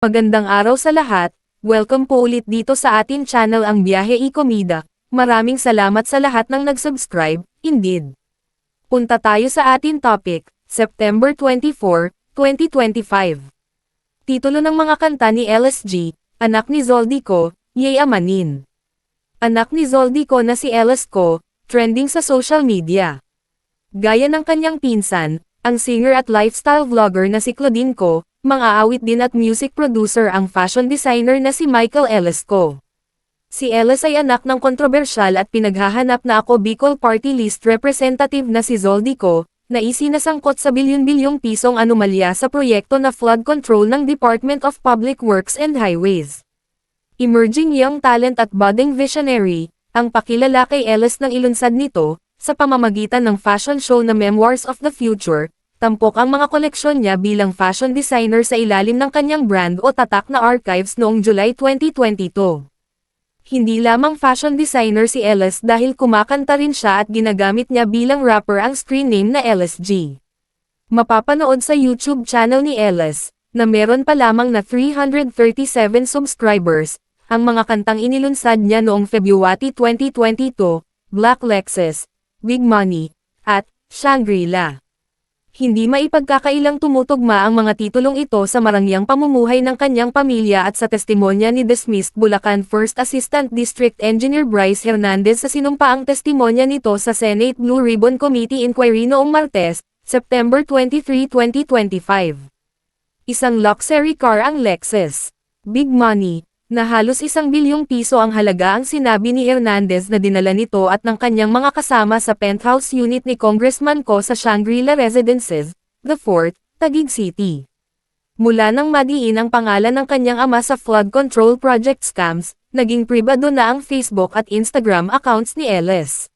Magandang araw sa lahat, welcome po ulit dito sa atin channel ang Biyahe y Komida. Maraming salamat sa lahat ng nag-subscribe, indeed. Punta tayo sa atin topic, September 24, 2025. Titulo ng mga kanta ni LSG, anak ni Zoldico, Yay Amanin. Anak ni Zoldico na si LSco, trending sa social media. Gaya ng kanyang pinsan, ang singer at lifestyle vlogger na si Claudine Co, mang-aawit din at music producer ang fashion designer na si Michael Elesco. Si Eles ay anak ng kontrobersyal at pinaghahanap na Ako Bicol Party List representative na si Zoldico, na isinasangkot sa bilyon-bilyong pisong anomalya sa proyekto na flood control ng Department of Public Works and Highways. Emerging young talent at budding visionary, ang pakilala kay Eles ng ilunsad nito, sa pamamagitan ng fashion show na Memoirs of the Future. Tampok ang mga koleksyon niya bilang fashion designer sa ilalim ng kanyang brand o tatak na archives noong July 2022. Hindi lamang fashion designer si Eles dahil kumakanta rin siya at ginagamit niya bilang rapper ang screen name na LSG. Mapapanood sa YouTube channel ni Eles, na meron pa lamang na 337 subscribers, ang mga kantang inilunsad niya noong February 2022, Black Lexus, Big Money, at Shangri-La. Hindi maipagkakailang tumutugma ang mga titulong ito sa marangyang pamumuhay ng kanyang pamilya at sa testimonya ni dismissed Bulacan First Assistant District Engineer Bryce Hernandez sa sinumpaang testimonya nito sa Senate Blue Ribbon Committee Inquiry noong Martes, September 23, 2025. Isang luxury car ang Lexus. Big Money, na halos 1 bilyong piso ang halaga ang sinabi ni Hernandez na dinala nito at ng kanyang mga kasama sa penthouse unit ni Congressman Co sa Shangri-La Residences, The Fort, Taguig City. Mula nang madiin ang pangalan ng kanyang ama sa flood control project scams, naging pribado na ang Facebook at Instagram accounts ni Eles.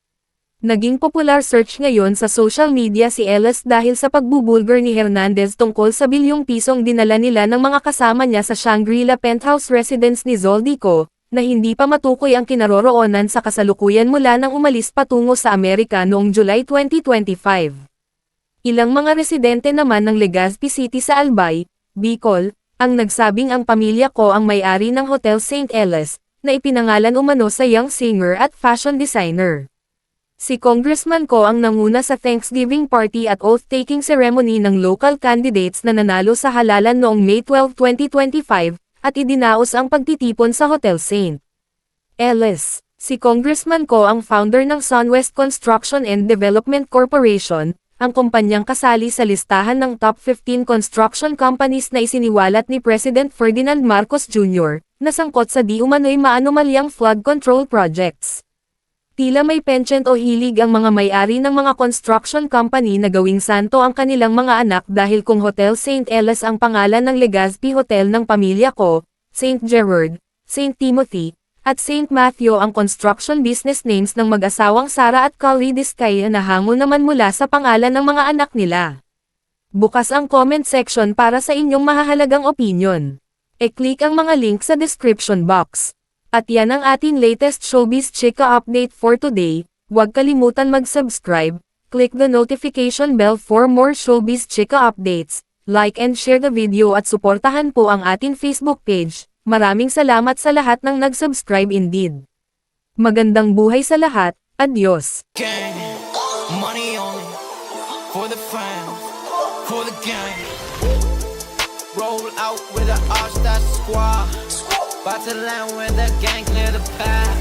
Naging popular search ngayon sa social media si Eles dahil sa pagbubulgar ni Hernandez tungkol sa bilyong pisong dinala nila ng mga kasama niya sa Shangri-La penthouse residence ni Zoldico, na hindi pa matukoy ang kinaroroonan sa kasalukuyan mula nang umalis patungo sa Amerika noong July 2025. Ilang mga residente naman ng Legazpi City sa Albay, Bicol, ang nagsabing ang pamilya ko ang may-ari ng Hotel St. Eles, na ipinangalan umano sa young singer at fashion designer. Si Congressman Co ang nanguna sa Thanksgiving party at oath-taking ceremony ng local candidates na nanalo sa halalan noong May 12, 2025, at idinaos ang pagtitipon sa Hotel St. Eles. Si Congressman Co ang founder ng Sunwest Construction and Development Corporation, ang kumpanyang kasali sa listahan ng top 15 construction companies na isiniwalat ni President Ferdinand Marcos Jr., na sangkot sa di umano'y maanomalyang flood control projects. Tila may penchant o hilig ang mga may-ari ng mga construction company na gawing santo ang kanilang mga anak dahil kung Hotel St. Eles ang pangalan ng Legazpi Hotel ng pamilya ko, St. Gerard, St. Timothy, at St. Matthew ang construction business names ng mag-asawang Sara at Kali Diskaya na hango naman mula sa pangalan ng mga anak nila. Bukas ang comment section para sa inyong mahahalagang opinion. E-click ang mga link sa description box. At yan ang ating latest showbiz chika update for today. Huwag kalimutan mag-subscribe, click the notification bell for more showbiz chika updates, like and share the video at suportahan po ang ating Facebook page. Maraming salamat sa lahat ng nag-subscribe indeed. Magandang buhay sa lahat, adios. Gang, money only, for the fam, for the gang. Roll out with an all-star squad. About to land with the gang, clear the path.